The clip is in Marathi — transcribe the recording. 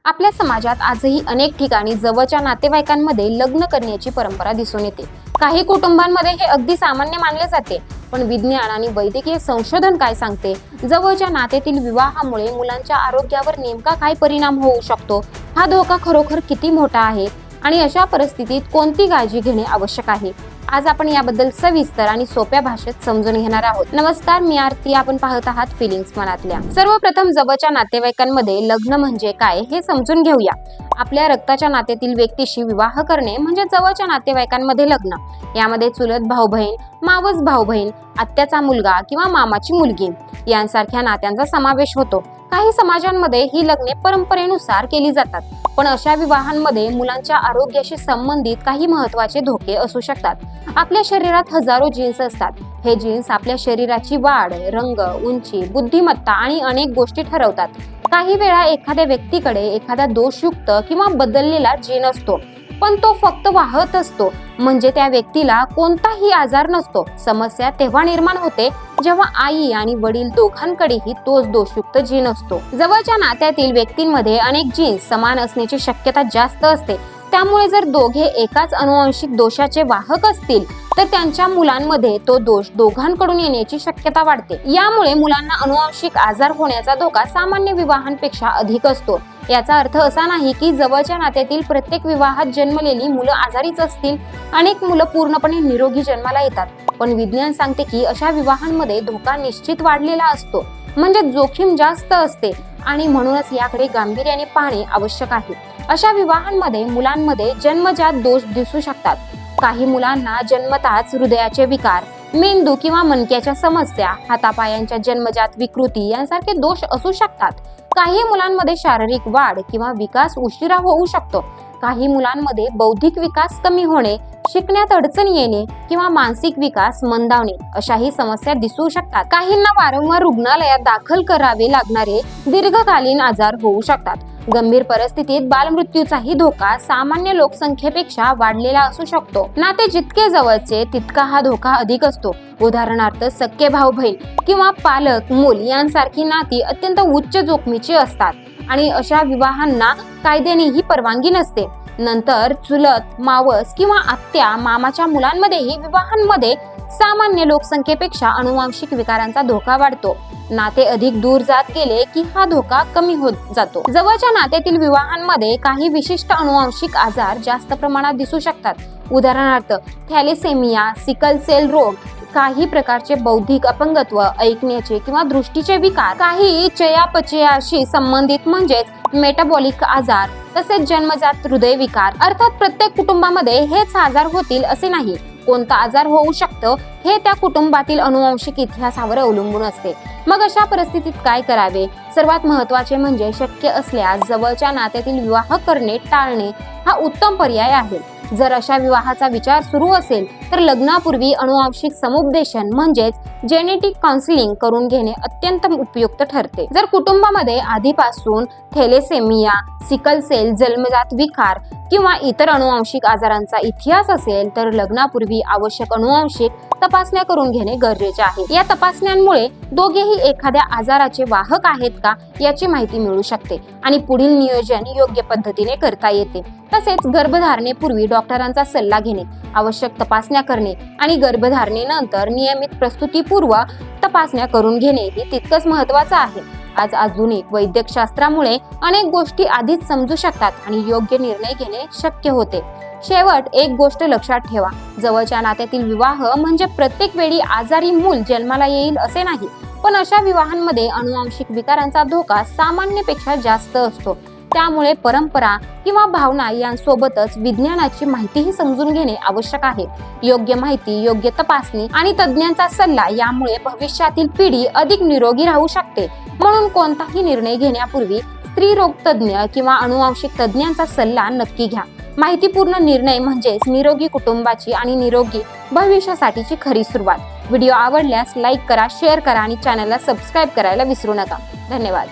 आपल्या समाजात आजही अनेक ठिकाणी जवळच्या नातेवाईकांमध्ये लग्न करण्याची परंपरा दिसून येते। काही कुटुंबांमध्ये हे अगदी सामान्य मानले जाते, पण विज्ञान आणि वैद्यकीय संशोधन काय सांगते? जवळच्या नात्यातील विवाहामुळे मुलांच्या आरोग्यावर नेमका काय परिणाम होऊ शकतो? हा धोका खरोखर किती मोठा आहे आणि अशा परिस्थितीत कोणती काळजी घेणे आवश्यक आहे? आज आपण याबद्दल सविस्तर आणि सोप्या भाषेत समजून घेणार आहोत। नमस्कार, मी आरती। आपण पाहत आहात फिलिंग्स मनातल्या। सर्वप्रथम जवळच्या नातेवाईकांमध्ये लग्न म्हणजे काय हे समजून घेऊया। आपल्या रक्ताच्या नात्यातील व्यक्तीशी विवाह करणे म्हणजे जवळच्या नातेवाईकांमध्ये लग्न। यामध्ये चुलत भाऊ बहीण, मावस भाऊ बहीण, आत्याचा मुलगा किंवा मामाची मुलगी यांसारख्या नात्यांचा समावेश होतो। काही समाजांमध्ये ही लग्ने परंपरेनुसार केली जातात, पण अशा विवाहांमध्ये मुलांच्या आरोग्याशी संबंधित काही महत्त्वाचे धोके असू शकतात। आपल्या शरीरात हजारो जीन्स असतात। हे जीन्स आपल्या शरीराची वाढ, रंग, उंची, बुद्धिमत्ता आणि अनेक गोष्टी ठरवतात। काही वेळा एखाद्या व्यक्तीकडे एखादा दोषयुक्त किंवा बदललेला जीन असतो, पण तो फक्त वाहत असतो, म्हणजे त्या व्यक्तीला कोणताही आजार नसतो। समस्या तेव्हा निर्माण होते जेव्हा आई आणि वडील दोघांकडेही तोच दोषयुक्त जीन असतो। जवळच्या नात्यातील व्यक्तींमध्ये अनेक जीन्स समान असण्याची शक्यता जास्त असते। त्यामुळे जर दोघे एकाच अनुवांशिक दोषाचे वाहक असतील तर त्यांच्या मुलांमध्ये तो दोष दोघांकडून येण्याची शक्यता वाढते। यामुळे मुलांना अनुवांशिक आजार होण्याचा धोका सामान्य विवाहांपेक्षा अधिक असतो। याचा अर्थ असा नाही की जवळच्या नात्यातील प्रत्येक विवाहात जन्मलेली मुलं आजारीच असतील। अनेक मुलं पूर्णपणे निरोगी जन्माला येतात, पण विज्ञान सांगते की अशा विवाहांमध्ये धोका निश्चित वाढलेला असतो, म्हणजे जोखीम जास्त असते आणि म्हणूनच याकडे गांभीर्याने पाहणे आवश्यक आहे। अशा विवाहांमध्ये मुलांमध्ये जन्मजात दोष दिसू शकतात। काही मुलांना जन्मताच हृदयाचे विकार, मेंदू किंवा मणक्याच्या समस्या, हातापायांच्या जन्मजात विकृती यांसारखे दोष असू शकतात। काही मुलांमध्ये शारीरिक वाढ किंवा विकास उशिरा होऊ शकतो। काही मुलांमध्ये बौद्धिक विकास कमी होणे, शिकण्यात अडचण येणे किंवा मानसिक विकास मंदावणे अशाही समस्या दिसू शकतात। काहींना वारंवार रुग्णालयात दाखल करावे लागणारे दीर्घकालीन आजार होऊ शकतात। गंभीर परिस्थितीत बालमृत्यूचाही धोका सामान्य लोकसंख्येपेक्षा वाढलेला असू शकतो। नाते जितके जवळचे तितका हा धोका अधिक असतो। उदाहरणार्थ सख्खे भाऊ बहीण किंवा पालक मूल यांसारखी नाती अत्यंत उच्च जोखमीची असतात आणि अशा विवाहांना कायद्यानेही परवानगी नसते। नंतर चुलत, मावस किंवा आत्या मामाच्या मुलांमध्येही विवाहांमध्ये सामान्य लोकसंख्येपेक्षा अनुवांशिक विकारांचा धोका वाढतो। नाते अधिक दूर जात गेले की हा धोका कमी होत जातो। जवळच्या नात्यातील विवाहांमध्ये काही विशिष्ट अनुवांशिक आजार जास्त प्रमाणात दिसू शकतात। उदाहरणार्थ थॅलेसेमिया, सिकल सेल रोग, काही प्रकारचे बौद्धिक अपंगत्व, ऐकण्याचे किंवा दृष्टीचे विकार, काही चयापचयाशी संबंधित म्हणजेच मेटाबॉलिक आजार, तसेच जन्मजात हृदय विकार। अर्थात प्रत्येक कुटुंबामध्ये हेच आजार होतील असे नाही। कोणता आजार होऊ शकतो हे त्या कुटुंबातील अनुवांशिक इतिहासावर अवलंबून असते। मग अशा परिस्थितीत काय करावे? सर्वात महत्त्वाचे म्हणजे शक्य असल्यास जवळच्या नात्यातील विवाह करणे टाळणे हा उत्तम पर्याय आहे। जर अशा विवाहाचा विचार सुरू असेल तर लग्नापूर्वी अनुवांशिक समुपदेशन म्हणजेच जेनेटिक काउन्सिलिंग करून घेणे अत्यंत उपयुक्त ठरते। जर कुटुंबामध्ये आधीपासून थॅलेसेमिया, सिकल सेल, जन्मजात विकार किंवा इतर अनुवांशिक आजारांचा इतिहास असेल तर लग्नापूर्वी आवश्यक अनुवांशिक तपासण्या करून घेणे गरजेचे आहे। या तपासण्यांमुळे दोघेही एखाद्या आजाराचे वाहक आहेत का याची माहिती मिळू शकते आणि पुढील नियोजन योग्य पद्धतीने करता येते। तसेच गर्भधारणेपूर्वी डॉक्टरांचा सल्ला घेणे, आवश्यक तपासण्या करणे आणि गर्भधारणेनंतर नियमित प्रसूतीपूर्व तपासण्या करून घेणे हे तितकंच महत्त्वाचं आहे। आज आधुनिक वैद्यकशास्त्रामुळे अनेक गोष्टी आधीच समजू शकतात आणि योग्य निर्णय घेणे शक्य होते। शेवट एक गोष्ट लक्षात ठेवा, जवळच्या नात्यातील विवाह म्हणजे प्रत्येक वेळी आजारी मूल जन्माला येईल असे नाही, पण अशा विवाहांमध्ये अनुवांशिक विकारांचा धोका सामान्यपेक्षा जास्त असतो। त्यामुळे परंपरा किंवा भावना यांसोबतच विज्ञानाची माहितीही समजून घेणे आवश्यक आहे। योग्य माहिती, योग्य तपासणी आणि तज्ज्ञांचा सल्ला यामुळे भविष्यातील पिढी अधिक निरोगी राहू शकते। म्हणून कोणताही निर्णय घेण्यापूर्वी स्त्रीरोग तज्ज्ञ किंवा अनुवांशिक तज्ज्ञांचा सल्ला नक्की घ्या। माहितीपूर्ण निर्णय म्हणजेच निरोगी कुटुंबाची आणि निरोगी भविष्यासाठीची खरी सुरुवात। व्हिडिओ आवडल्यास लाईक करा, शेअर करा आणि चॅनलला सबस्क्राईब करायला विसरू नका। धन्यवाद।